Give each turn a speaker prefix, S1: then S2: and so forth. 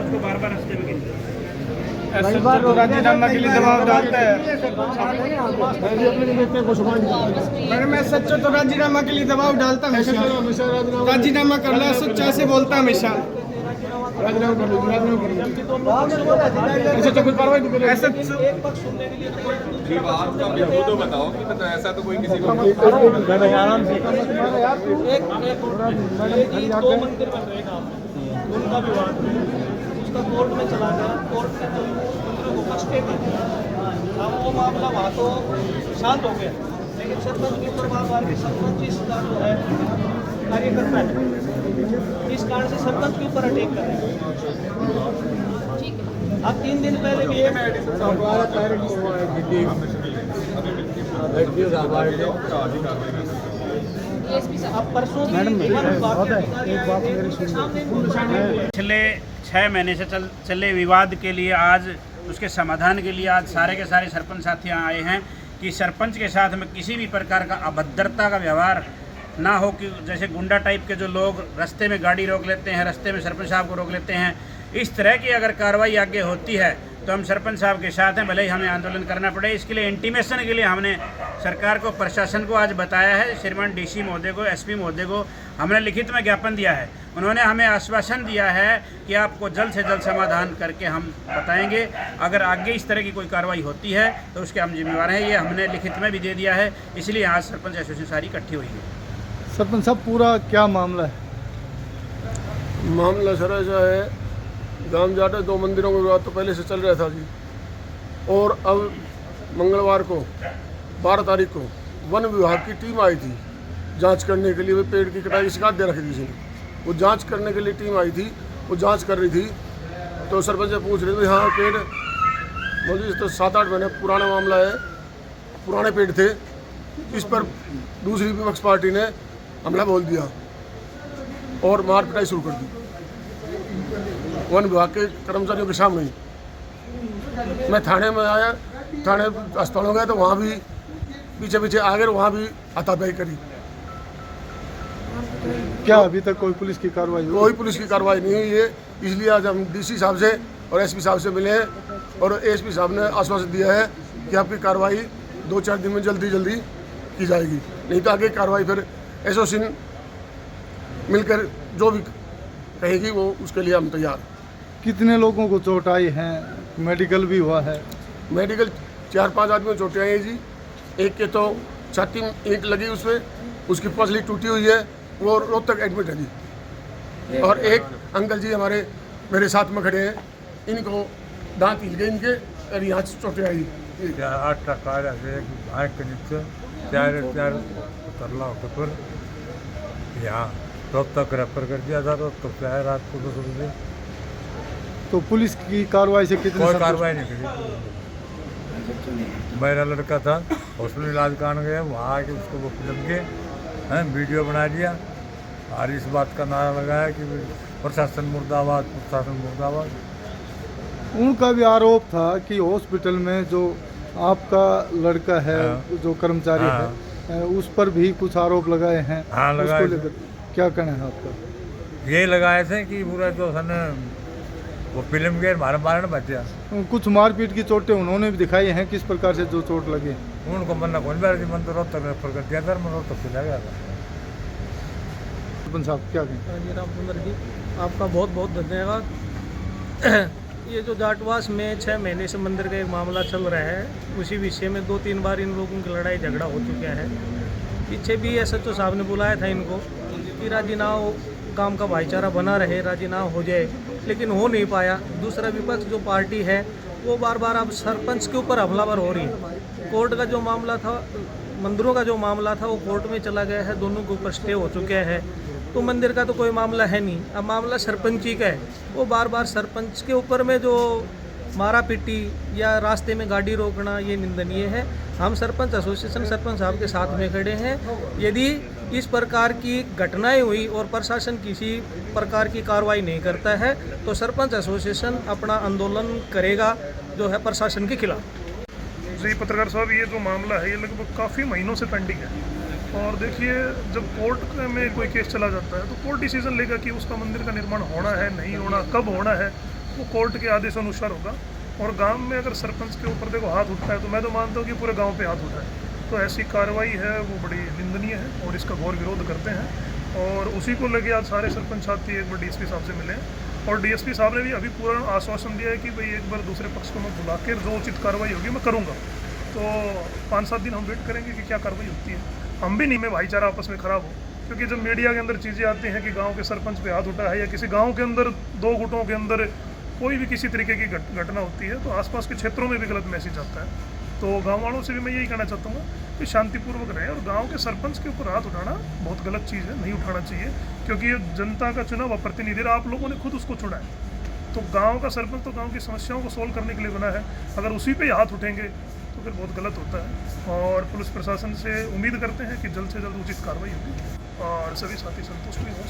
S1: सरपंच को बार बार रास्ते में गिनते हैं।
S2: तो राजीनामा के लिए दबाव डालता है। मैडम SHO तो राजीनामा के लिए दबाव डालता है, राजीनामा कर लो, SHO ऐसे बोलता हमेशा। राजीनामा कर लो, ऐसे तो कोई कार्रवाई नहीं करेगा।
S3: वो तो बताओ कि तो ऐसा तो कोई किसी को
S2: आराम से
S4: दो मंदिर बन रहे हैं, उनका विवाद उसका कोर्ट में चला गया, कोर्ट ने तो मंदिरों को कुछ स्टे कर दिया। अब वो मामला वहाँ तो शांत हो गया, लेकिन सरपंच के ऊपर बार के सरपंच इसका जो है कार्यकर्ता है, इस कारण से सरपंच के ऊपर अटैक कर रहे हैं। अब 3 दिन पहले भी अब परसों
S1: पिछले 6 महीने से चले विवाद के लिए आज उसके समाधान के लिए आज सारे के सारे सरपंच साथी यहाँ आए हैं कि सरपंच के साथ में किसी भी प्रकार का अभद्रता का व्यवहार ना हो, कि जैसे गुंडा टाइप के जो लोग रास्ते में गाड़ी रोक लेते हैं, रास्ते में सरपंच साहब को रोक लेते हैं, इस तरह की अगर कार्रवाई आगे होती है तो हम सरपंच साहब के साथ हैं, भले ही हमें आंदोलन करना पड़े। इसके लिए इंटीमेशन के लिए हमने सरकार को, प्रशासन को आज बताया है। श्रीमान DC महोदय को, SP महोदय को हमने लिखित में ज्ञापन दिया है। उन्होंने हमें आश्वासन दिया है कि आपको जल्द से जल्द समाधान करके हम बताएंगे। अगर आगे इस तरह की कोई कार्रवाई होती है तो उसके हम जिम्मेवार हैं। ये हमने लिखित में भी दे दिया है, इसलिए आज सरपंच एसोसिएशन सारी इकट्ठी हुई है।
S2: सरपंच साहब, पूरा क्या मामला है?
S5: मामला सर ऐसा है, गांव जाटे 2 मंदिरों का विवाद तो पहले से चल रहा था जी, और अब मंगलवार को 12 तारीख को वन विभाग की टीम आई थी जांच करने के लिए। वो पेड़ की कटाई की शिकायत दे रखी थी इसने, वो जांच करने के लिए टीम आई थी, वो जांच कर रही थी। तो सरपंच से पूछ रहे थे, हाँ पेड़ बोलिए तो 7-8 महीने पुराना मामला है, पुराने पेड़ थे। इस पर दूसरी विपक्ष पार्टी ने हमला बोल दिया और मार पिटाई शुरू कर दी वन विभाग के कर्मचारियों के सामने ही। मैं थाने में आया, थाने अस्पताल हो गया तो वहाँ भी पीछे पीछे आ गए, वहाँ भी हाथापाई करी।
S2: क्या अभी तक कोई पुलिस की कार्रवाई हुई?
S5: कोई पुलिस की कार्रवाई नहीं हुई है, इसलिए आज हम DC साहब से और SP साहब से मिले हैं, और ASP साहब ने आश्वासन दिया है कि आपकी कार्रवाई 2-4 दिन में जल्दी की जाएगी, नहीं तो आगे कार्रवाई फिर एसोसिएशन मिलकर जो भी कहेगी वो उसके लिए हम तैयार।
S2: कितने लोगों को चोट आई है? मेडिकल भी हुआ है?
S5: मेडिकल 4-5 आदमी को चोटें आई हैं जी। एक के तो छाती में ईंट लगी, उसमें उसकी पसली टूटी हुई है, वो रोहतक एडमिट है जी। और एक अंकल जी हमारे मेरे साथ में खड़े हैं, इनको दांत हिल गए इनके, और यहाँ से चोटें आई।
S6: 8 टका आँख के नीचे 4 उतरला होकर यहाँ रोहतक रेफर कर दिया था। रोहतक से आया रात को 10 बजे।
S2: तो पुलिस की कार्रवाई से कितने?
S6: कोई कार्रवाई नहीं करी। मेरा लड़का था हॉस्पिटल इलाज कराने गया, वहाँ आके उसको वो फिल्म के वीडियो बना दिया और इस बात का नारा लगाया कि प्रशासन मुर्दाबाद, प्रशासन मुर्दाबाद।
S2: उनका भी आरोप था कि हॉस्पिटल में जो आपका लड़का है, जो कर्मचारी है, उस पर भी कुछ आरोप लगाए हैं।
S6: हाँ, लगाए।
S2: क्या कहना है आपका?
S6: ये लगाए थे कि पूरा जो सन वो फिल्म के मारे मारने बचा।
S2: कुछ मारपीट की चोटें उन्होंने भी दिखाई हैं, किस प्रकार से जो चोट लगी?
S6: उनको मन्ना कौन बार मन तो रोहतक रेफर कर दिया था, मैं रोहतक से गया था।
S2: सरपंच साहब क्या कहें?
S4: जी राम कुमार जी, आपका बहुत बहुत धन्यवाद। ये जो जाटवास में 6 महीने से मंदिर का एक मामला चल रहा है, उसी विषय में 2-3 बार इन लोगों की लड़ाई झगड़ा हो चुका है। पीछे भी SHO साहब ने बुलाया था इनको कि राजीनामा हो, काम का भाईचारा बना रहे, राजीनामा हो जाए, लेकिन हो नहीं पाया। दूसरा विपक्ष जो पार्टी है वो बार बार अब सरपंच के ऊपर हमलावर हो रही है। कोर्ट का जो मामला था, मंदिरों का जो मामला था, वो कोर्ट में चला गया है, दोनों के ऊपर स्टे हो चुके हैं। तो मंदिर का तो कोई मामला है नहीं, अब मामला सरपंची का है। वो बार बार सरपंच के ऊपर में जो मारा पीटी या रास्ते में गाड़ी रोकना, ये निंदनीय है। हम सरपंच एसोसिएशन सरपंच साहब के साथ में खड़े हैं। यदि इस प्रकार की घटनाएं हुई और प्रशासन किसी प्रकार की कार्रवाई नहीं करता है तो सरपंच एसोसिएशन अपना आंदोलन करेगा जो है प्रशासन के खिलाफ।
S7: जी पत्रकार साहब, ये जो मामला है ये लगभग काफ़ी महीनों से पेंडिंग है, और देखिए जब कोर्ट में कोई केस चला जाता है तो कोर्ट डिसीजन लेगा कि उसका मंदिर का निर्माण होना है, नहीं होना, कब होना है। वो कोर्ट के आदेश अनुसार होगा। और गांव में अगर सरपंच के ऊपर देखो हाथ उठता है तो मैं तो मानता हूँ कि पूरे गांव पे हाथ उठा है। तो ऐसी कार्रवाई है वो बड़ी निंदनीय है और इसका घोर विरोध करते हैं। और उसी को लेके आज सारे सरपंच साथी एक बार डीएसपी साहब से मिले हैं और डीएसपी साहब ने भी अभी पूरा आश्वासन दिया है कि भाई एक बार दूसरे पक्ष को मैं बुला के जो उचित कार्रवाई होगी मैं करूँगा। तो 5-7 दिन हम वेट करेंगे कि क्या कार्रवाई होती है। हम भी नहीं में भाईचारा आपस में खराब हो, क्योंकि जब मीडिया के अंदर चीज़ें आती हैं कि गांव के सरपंच पे हाथ उठा है या किसी गांव के अंदर 2 गुटों के अंदर कोई भी किसी तरीके की घटना होती है तो आसपास के क्षेत्रों में भी गलत मैसेज आता है। तो गांव वालों से भी मैं यही कहना चाहता हूँ कि शांतिपूर्वक रहें और गांव के सरपंच के ऊपर हाथ उठाना बहुत गलत चीज़ है, नहीं उठाना चाहिए, क्योंकि ये जनता का चुना हुआ प्रतिनिधि है, आप लोगों ने खुद उसको चुना है। तो गाँव का सरपंच तो गाँव की समस्याओं को सोल्व करने के लिए बना है, अगर उसी पर हाथ उठेंगे तो फिर बहुत गलत होता है। और पुलिस प्रशासन से उम्मीद करते हैं कि जल्द से जल्द उचित कार्रवाई होगी और सभी साथी संतुष्ट भी हो।